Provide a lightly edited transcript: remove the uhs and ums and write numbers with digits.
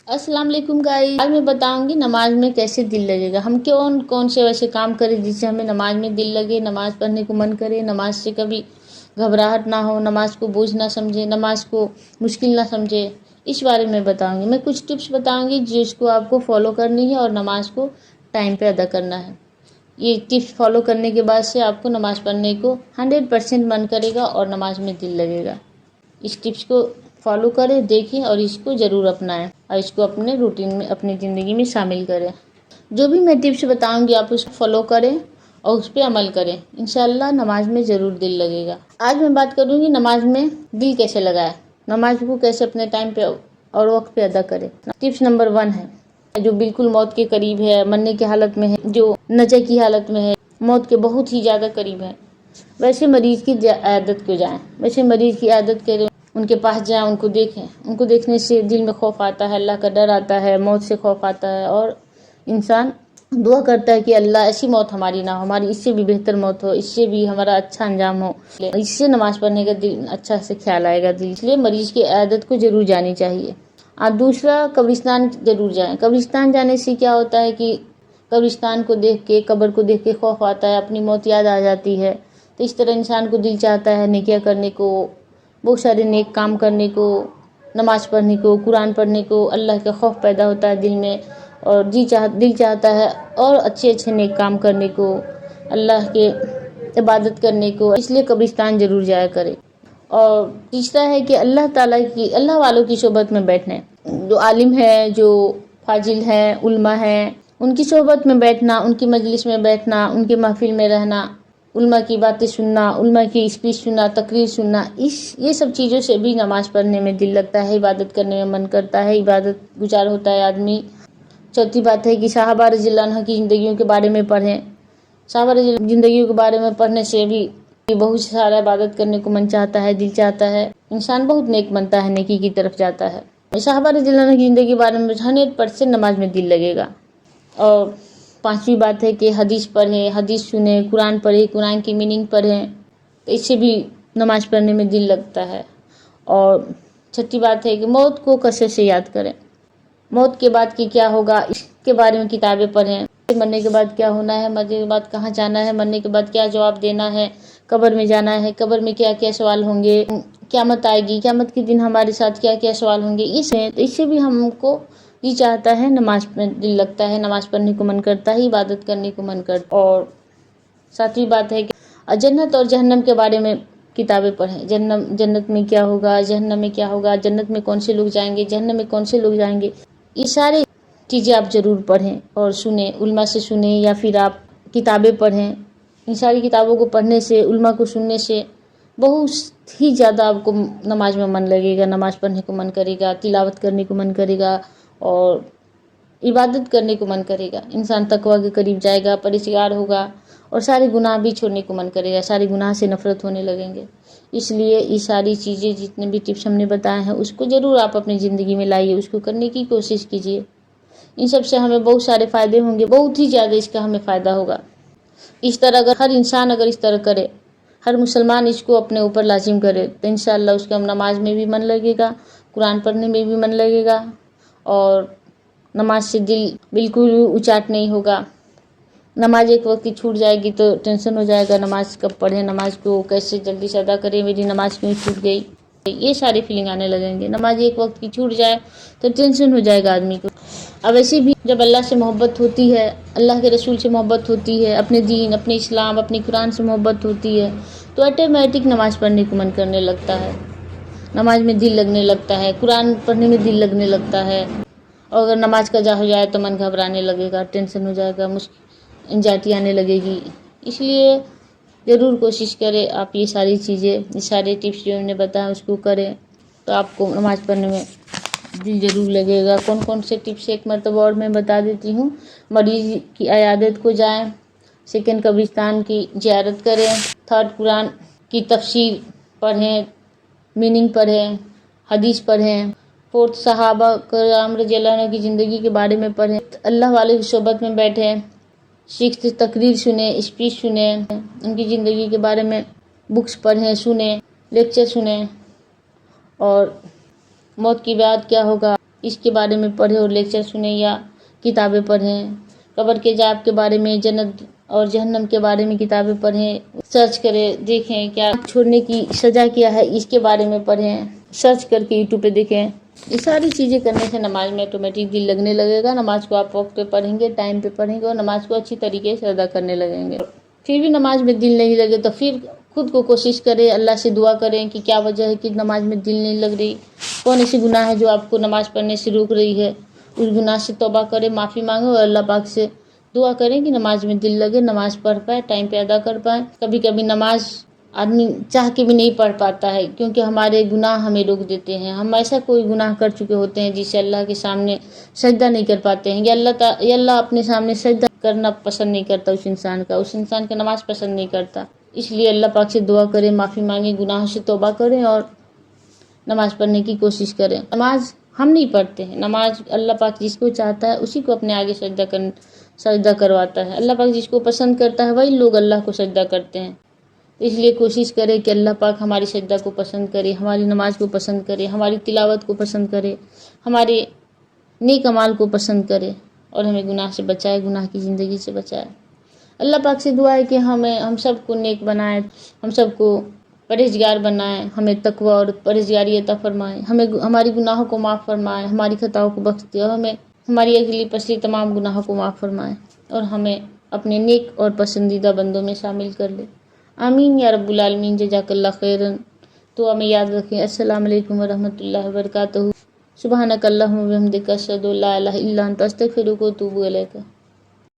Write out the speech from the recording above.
अस्सलाम वालेकुम गाइस। आज मैं बताऊंगी नमाज में कैसे दिल लगेगा। हम कौन कौन से वैसे काम करें जिससे हमें नमाज में दिल लगे, नमाज पढ़ने को मन करे, नमाज से कभी घबराहट ना हो, नमाज को बोझ ना समझे, नमाज को मुश्किल ना समझे। इस बारे में बताऊंगी। मैं कुछ टिप्स बताऊंगी जिसको आपको फॉलो करनी है और नमाज को टाइम पे अदा करना है। ये टिप्स फॉलो करने के बाद से आपको नमाज पढ़ने को 100% मन करेगा और नमाज में दिल लगेगा। इस टिप्स को फॉलो करें, देखें और इसको ज़रूर अपनाएं और इसको अपने रूटीन में, अपनी ज़िंदगी में शामिल करें। जो भी मैं टिप्स बताऊंगी आप उसको फॉलो करें और उस पर अमल करें। इंशाल्लाह नमाज में ज़रूर दिल लगेगा। आज मैं बात करूंगी नमाज में दिल कैसे लगाए, नमाज को कैसे अपने टाइम पे और वक्त पे अदा करें। टिप्स नंबर 1 है जो बिल्कुल मौत के करीब है, मरने की हालत में है, जो नज़र की हालत में है, मौत के बहुत ही ज़्यादा करीब है, वैसे मरीज की आदत को जाएं। वैसे मरीज की आदत करें, उनके पास जाएं, उनको देखें। उनको देखने से दिल में खौफ आता है, अल्लाह का डर आता है, मौत से खौफ आता है और इंसान दुआ करता है कि अल्लाह ऐसी मौत हमारी ना हो, हमारी इससे भी बेहतर मौत हो, इससे भी हमारा अच्छा अंजाम हो, इससे नमाज पढ़ने का दिल अच्छा से ख्याल आएगा दिल। इसलिए मरीज की आदत को जरूर जानी चाहिए। और दूसरा, कब्रिस्तान जरूर जाएं। कब्रिस्तान जाने से क्या होता है कि कब्रिस्तान को देख के, कब्र को देख के खौफ आता है, अपनी मौत याद आ जाती है। तो इस तरह इंसान को दिल चाहता है नेकियां करने को, बहुत सारे नेक काम करने को, नमाज पढ़ने को, कुरान पढ़ने को। अल्लाह का खौफ पैदा होता है दिल में और दिल चाहता है और अच्छे अच्छे नेक काम करने को, अल्लाह के इबादत करने को। इसलिए कब्रिस्तान जरूर जाया करे। और तीसरा है कि अल्लाह वालों की सोबत में बैठने, जो आलिम है, जो फाजिल है, उल्मा है, उनकी सोबत में बैठना, उनकी मजलिस में बैठना, उनके महफिल में रहना, उल्मा की बातें सुनना, उल्मा की स्पीच सुनना, तकरीर सुनना, ये सब चीज़ों से भी नमाज पढ़ने में दिल लगता है, इबादत करने में मन करता है, इबादत गुजार होता है आदमी। चौथी बात है कि साहबा रज़ियल्लाहु अन्हुम की ज़िंदगियों के बारे में पढ़ें। साहबा रज़ियल्लाहु ज़िंदगियों के बारे में पढ़ने से भी बहुत सारा इबादत करने को मन चाहता है, दिल चाहता है, इंसान बहुत नेक बनता है, नेकी की तरफ जाता है। साहबा रज़ियल्लाहु अन्हुम की ज़िंदगी के बारे में 100% नमाज में दिल लगेगा। और पांचवी बात है कि हदीस पढ़ें, हदीस सुने, कुरान पढ़ें, कुरान की मीनिंग पढ़ें, तो इससे भी नमाज पढ़ने में दिल लगता है। और छठी बात है कि मौत को कसरत से याद करें। मौत के बाद की क्या होगा इसके बारे में किताबें पढ़ें। मरने के बाद क्या होना है, मरने के बाद कहाँ जाना है, मरने के बाद क्या जवाब देना है, कब्र में जाना है, कब्र में क्या क्या सवाल होंगे, क़यामत आएगी, क़यामत के दिन हमारे साथ क्या क्या सवाल होंगे। इससे भी हमको ये चाहता है, नमाज में दिल लगता है, नमाज पढ़ने को मन करता है, इबादत करने को मन करता है। और सातवीं बात है कि जन्नत और जहन्नम के बारे में किताबें पढ़ें। जन्नत में क्या होगा, जहन्नम में क्या होगा, जन्नत में कौन से लोग जाएंगे, जहन्नम में कौन से लोग जाएंगे, ये सारी चीज़ें आप ज़रूर पढ़ें और सुने, उल्मा से सुने या फिर आप किताबें पढ़ें। इन सारी किताबों को पढ़ने से, उल्मा को सुनने से बहुत ही ज़्यादा आपको नमाज में मन लगेगा, नमाज पढ़ने को मन करेगा, तिलावत करने को मन करेगा और इबादत करने को मन करेगा। इंसान तकवा के करीब जाएगा, परहेज़गार होगा और सारे गुनाह भी छोड़ने को मन करेगा, सारे गुनाह से नफरत होने लगेंगे। इसलिए ये सारी चीज़ें, जितने भी टिप्स हमने बताए हैं, उसको ज़रूर आप अपनी ज़िंदगी में लाइए, उसको करने की कोशिश कीजिए। इन सब से हमें बहुत सारे फ़ायदे होंगे, बहुत ही ज़्यादा इसका हमें फ़ायदा होगा। इस तरह अगर हर इंसान अगर इस तरह करे, हर मुसलमान इसको अपने ऊपर लाजिम करे, तो इंशाअल्लाह उसका नमाज में भी मन लगेगा, कुरान पढ़ने में भी मन लगेगा और नमाज से दिल बिल्कुल उचाट नहीं होगा। नमाज एक वक्त की छूट जाएगी तो टेंशन हो जाएगा, नमाज कब पढ़ें, नमाज को कैसे जल्दी से अदा करें, मेरी नमाज क्यों छूट गई, ये सारी फीलिंग आने लगेंगे। नमाज एक वक्त की छूट जाए तो टेंशन हो जाएगा आदमी को। अब ऐसे भी जब अल्लाह से मोहब्बत होती है, अल्लाह के रसूल से मोहब्बत होती है, अपने दीन, अपने इस्लाम, अपने कुरान से मोहब्बत होती है, तो ऑटोमेटिक नमाज पढ़ने को मन करने लगता है, नमाज में दिल लगने लगता है, कुरान पढ़ने में दिल लगने लगता है। और अगर नमाज कज़ा हो जाए तो मन घबराने लगेगा, टेंशन हो जाएगा, एंजाइटी आने लगेगी। इसलिए ज़रूर कोशिश करें आप ये सारी चीज़ें, ये सारे टिप्स जो मैंने बताया उसको करें, तो आपको नमाज पढ़ने में दिल ज़रूर लगेगा। कौन कौन से टिप्स एक मरतबा और मैं बता देती हूँ। मरीज़ की अयादत को जाएं, सेकंड कब्रिस्तान की ज़ियारत करें, थर्ड कुरान की तफसीर पढ़ें, मीनिंग पढ़ें, हदीस पढ़ें, फोर्थ सहाबा कराम रज़ियल्लाहु अन्हुम की ज़िंदगी के बारे में पढ़ें, अल्लाह वाले की सोबत में बैठें, सिक्स्थ तकरीर सुने, स्पीच सुने, उनकी ज़िंदगी के बारे में बुक्स पढ़ें, सुने, लेक्चर सुने और मौत की बाद क्या होगा اس کے بارے میں پڑھیں اور لیکچر سنیں یا کتابیں پڑھیں. قبر کے عذاب کے بارے میں، جنت اور جہنم کے بارے میں کتابیں پڑھیں، سرچ کریں، دیکھیں کیا چھوڑنے کی سزا کیا ہے اس کے بارے میں پڑھیں، سرچ کر کے یوٹیوب پہ دیکھیں. یہ ساری چیزیں کرنے سے نماز میں آٹومیٹک دل لگنے لگے گا. نماز کو آپ وقت پہ پڑھیں گے، ٹائم پہ پڑھیں گے اور نماز کو اچھی طریقے سے ادا کرنے لگیں گے. پھر بھی نماز میں دل نہیں لگے تو پھر خود کو کوشش کریں، اللہ سے دعا کریں کہ کیا وجہ ہے کہ نماز میں دل نہیں لگ رہی، کون ایسی گناہ ہے جو آپ کو نماز پڑھنے سے روک رہی ہے. اس گناہ سے توبہ کریں، معافی مانگیں اور اللہ پاک سے دعا کریں کہ نماز میں دل لگے، نماز پڑھ پائے، ٹائم پہ ادا کر پائے. کبھی کبھی نماز آدمی چاہ کے بھی نہیں پڑھ پاتا ہے کیونکہ ہمارے گناہ ہمیں روک دیتے ہیں. ہم ایسا کوئی گناہ کر چکے ہوتے ہیں جس سے اللہ کے سامنے سجدہ نہیں کر پاتے ہیں، یا اللہ اپنے سامنے سجدہ کرنا پسند نہیں کرتا اس انسان کا نماز پسند نہیں کرتا. اس لیے اللہ پاک سے دعا کریں، معافی مانگیں، گناہوں سے توبہ کریں اور نماز پڑھنے کی کوشش کریں. نماز ہم نہیں پڑھتے ہیں، نماز اللہ پاک جس کو چاہتا ہے اسی کو اپنے آگے سجدہ کرواتا ہے. اللہ پاک جس کو پسند کرتا ہے وہی لوگ اللہ کو سجدہ کرتے ہیں. اس لیے کوشش کرے کہ اللہ پاک ہماری سجدہ کو پسند کرے، ہماری نماز کو پسند کرے، ہماری تلاوت کو پسند کرے، ہمارے نیک اعمال کو پسند کرے اور ہمیں گناہ سے بچائے، گناہ کی زندگی سے بچائے. اللہ پاک سے دعا ہے کہ ہم سب کو نیک بنائے، ہم سب کو پرہیزگار بنائے، ہمیں تقوی اور پرہیزگاری عطا فرمائے، ہمیں ہماری گناہوں کو معاف فرمائے، ہماری خطاؤں کو بخش دے اور ہمیں ہماری اگلی پچھلی تمام گناہوں کو معاف فرمائے اور ہمیں اپنے نیک اور پسندیدہ بندوں میں شامل کر لے. آمین یا رب العالمین. جزاک اللہ خیرن. تو ہمیں یاد رکھیں. السلام علیکم ورحمۃ اللہ وبرکاتہ. سبحانک اللہم و بحمدک، اشہد ان لا الہ الا انت، استغفرک و اتوب الیک.